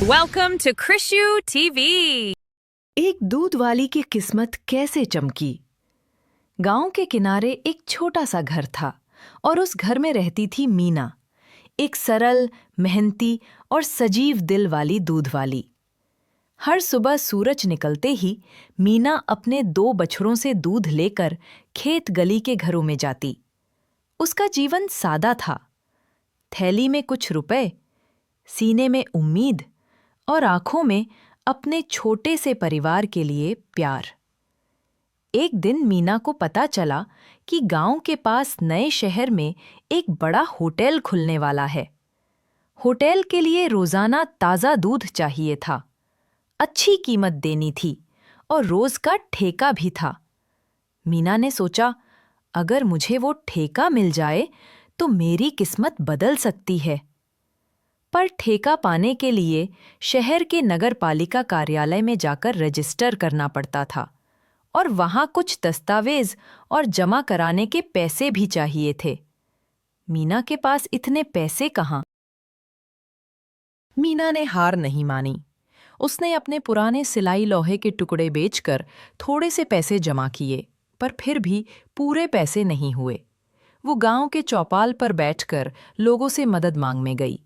Welcome to Krishu TV. एक दूध वाली की किस्मत कैसे चमकी। गांव के किनारे एक छोटा सा घर था और उस घर में रहती थी मीना, एक सरल, मेहनती और सजीव दिल वाली दूध वाली। हर सुबह सूरज निकलते ही मीना अपने 2 बछड़ों से दूध लेकर खेत गली के घरों में जाती। उसका जीवन सादा था। थैली में कुछ रुपए, सीने में उम्मीद और आंखों में अपने छोटे से परिवार के लिए प्यार। एक दिन मीना को पता चला कि गांव के पास नए शहर में एक बड़ा होटल खुलने वाला है। होटल के लिए रोजाना ताज़ा दूध चाहिए था, अच्छी कीमत देनी थी और रोज का ठेका भी था। मीना ने सोचा, अगर मुझे वो ठेका मिल जाए तो मेरी किस्मत बदल सकती है। पर ठेका पाने के लिए शहर के नगर पालिका कार्यालय में जाकर रजिस्टर करना पड़ता था और वहां कुछ दस्तावेज और जमा कराने के पैसे भी चाहिए थे। मीना के पास इतने पैसे कहाँ? मीना ने हार नहीं मानी। उसने अपने पुराने सिलाई लोहे के टुकड़े बेचकर थोड़े से पैसे जमा किए, पर फिर भी पूरे पैसे नहीं हुए। वो गांव के चौपाल पर बैठकर लोगों से मदद मांगने गई।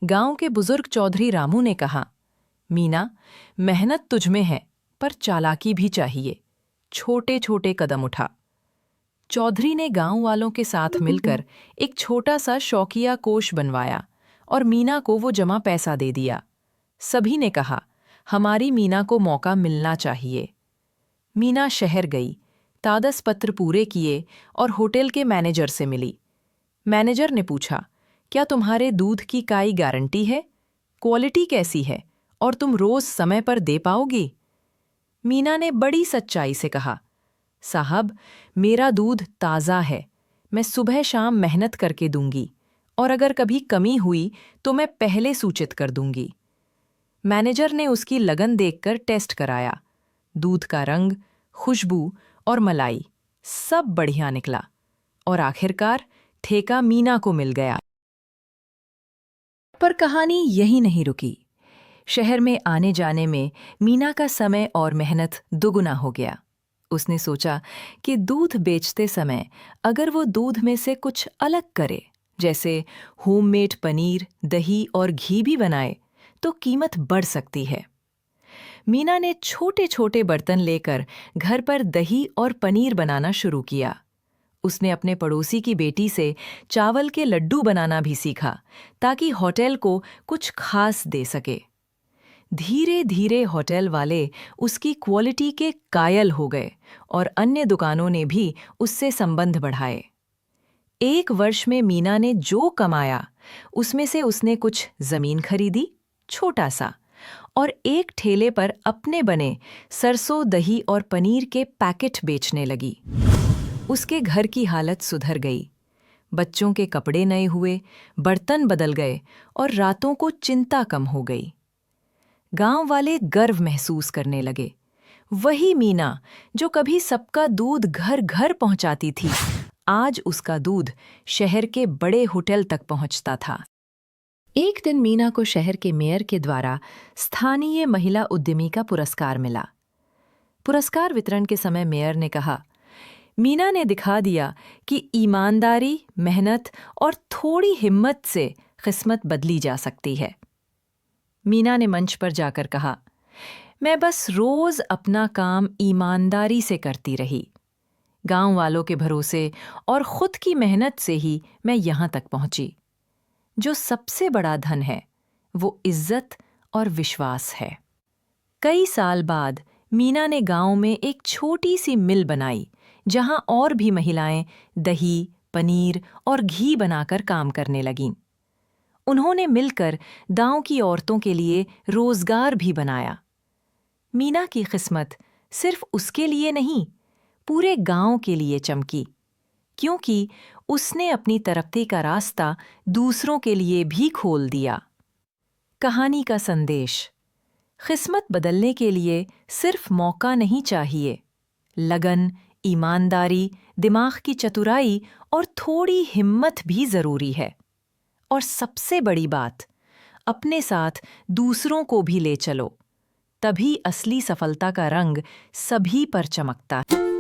गांव के बुजुर्ग चौधरी रामू ने कहा, मीना, मेहनत तुझमें है, पर चालाकी भी चाहिए। छोटे छोटे कदम उठा। चौधरी ने गांव वालों के साथ मिलकर एक छोटा सा शौकिया कोष बनवाया और मीना को वो जमा पैसा दे दिया। सभी ने कहा, हमारी मीना को मौका मिलना चाहिए। मीना शहर गई, कागज पत्र पूरे किए और होटल के मैनेजर से मिली। मैनेजर ने पूछा, क्या तुम्हारे दूध की काई गारंटी है? क्वालिटी कैसी है और तुम रोज समय पर दे पाओगी? मीना ने बड़ी सच्चाई से कहा, साहब, मेरा दूध ताज़ा है। मैं सुबह शाम मेहनत करके दूंगी और अगर कभी कमी हुई तो मैं पहले सूचित कर दूंगी। मैनेजर ने उसकी लगन देखकर टेस्ट कराया। दूध का रंग, खुशबू और मलाई सब बढ़िया निकला और आखिरकार ठेका मीना को मिल गया। पर कहानी यही नहीं रुकी। शहर में आने जाने में मीना का समय और मेहनत दुगुना हो गया। उसने सोचा कि दूध बेचते समय अगर वो दूध में से कुछ अलग करे, जैसे होममेड पनीर, दही और घी भी बनाए, तो कीमत बढ़ सकती है। मीना ने छोटे छोटे बर्तन लेकर घर पर दही और पनीर बनाना शुरू किया। उसने अपने पड़ोसी की बेटी से चावल के लड्डू बनाना भी सीखा, ताकि होटल को कुछ खास दे सके। धीरे धीरे होटल वाले उसकी क्वालिटी के कायल हो गए और अन्य दुकानों ने भी उससे संबंध बढ़ाए। 1 वर्ष में मीना ने जो कमाया, उसमें से उसने कुछ जमीन खरीदी, छोटा सा, और एक ठेले पर अपने बने सरसों, दही और पनीर के पैकेट बेचने लगी। उसके घर की हालत सुधर गई। बच्चों के कपड़े नए हुए, बर्तन बदल गए और रातों को चिंता कम हो गई। गांव वाले गर्व महसूस करने लगे। वही मीना जो कभी सबका दूध घर घर पहुंचाती थी, आज उसका दूध शहर के बड़े होटल तक पहुंचता था। एक दिन मीना को शहर के मेयर के द्वारा स्थानीय महिला उद्यमी का पुरस्कार मिला। पुरस्कार वितरण के समय मेयर ने कहा, मीना ने दिखा दिया कि ईमानदारी, मेहनत और थोड़ी हिम्मत से किस्मत बदली जा सकती है। मीना ने मंच पर जाकर कहा, मैं बस रोज अपना काम ईमानदारी से करती रही। गांव वालों के भरोसे और खुद की मेहनत से ही मैं यहां तक पहुंची। जो सबसे बड़ा धन है, वो इज्जत और विश्वास है। कई साल बाद मीना ने गांव में एक छोटी सी मिल बनाई, जहां और भी महिलाएं दही, पनीर और घी बनाकर काम करने लगीं। उन्होंने मिलकर गांव की औरतों के लिए रोजगार भी बनाया। मीना की किस्मत सिर्फ उसके लिए नहीं, पूरे गांव के लिए चमकी, क्योंकि उसने अपनी तरक्की का रास्ता दूसरों के लिए भी खोल दिया। कहानी का संदेश: किस्मत बदलने के लिए सिर्फ मौका नहीं चाहिए, लगन, ईमानदारी, दिमाग की चतुराई और थोड़ी हिम्मत भी जरूरी है। और सबसे बड़ी बात, अपने साथ दूसरों को भी ले चलो, तभी असली सफलता का रंग सभी पर चमकता है।